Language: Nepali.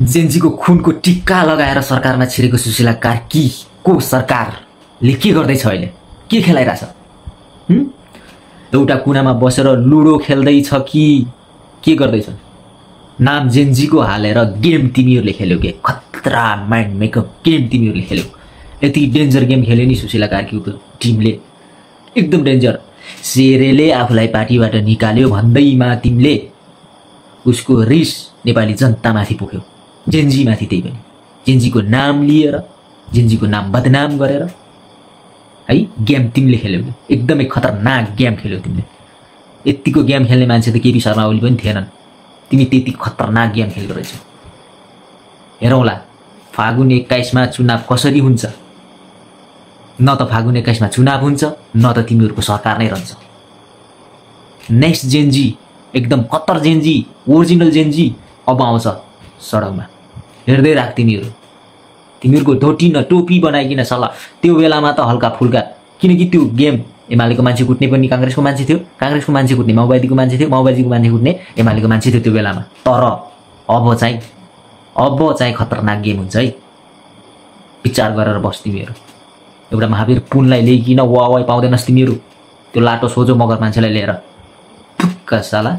जेन्जीको खुनको टिक्का लगाएर सरकारमा छिरेको सुशीला कार्कीको सरकारले के गर्दैछ अहिले? के खेलाइरहेछ? एउटा कुनामा बसेर लुडो खेल्दैछ कि के गर्दैछ? नाम जेन्जीको हालेर गेम तिमीहरूले खेल्यौ के? खतरा माइन्ड मेकअप गेम तिमीहरूले खेल्यौ। यति डेन्जर गेम खेल्यो नि सुशीला कार्कीको टिमले, एकदम डेन्जर। शेरेले आफूलाई पार्टीबाट निकाल्यो भन्दैमा तिमीले उसको रिस नेपाली जनतामाथि पुग्यो, जेन्जीमाथि। त्यही पनि जेन्जीको नाम लिएर, जेन्जीको नाम बदनाम गरेर है गेम तिमीले खेल्यौ। एकदमै खतरनाक गेम खेल्यौ तिमीले। यतिको गेम खेल्ने मान्छे त केपी शर्मा ओली पनि थिएनन्। तिमी त्यति खतरनाक गेम खेल्दो रहेछौ। हेरौँला फागुन 21मा चुनाव कसरी हुन्छ। न त फागुन 21मा चुनाव हुन्छ, न त तिमीहरूको सरकार नै रहन्छ। नेक्स्ट जेन्जी, एकदम खतर जेन्जी, ओरिजिनल जेन्जी अब आउँछ सडकमा। हेर्दै राख तिमीहरू। तिमीहरूको धोटी न टोपी बनाइकिन सल्लाह। त्यो बेलामा त हल्का फुल्का, किनकि त्यो गेम एमालेको मान्छे कुट्ने पनि काङ्ग्रेसको मान्छे थियो, काङ्ग्रेसको मान्छे कुट्ने माओवादीको मान्छे थियो, माओवादीको मान्छे कुट्ने एमालेको मान्छे थियो त्यो बेलामा। तर अब चाहिँ खतरनाक गेम हुन्छ है। विचार गरेर बस तिमीहरू। एउटा महावीर पुनलाई ल्याइकिन वावाई पाउँदैनस् तिमीहरू। त्यो लाटो सोझो मगर मान्छेलाई लिएर फुक्का साला।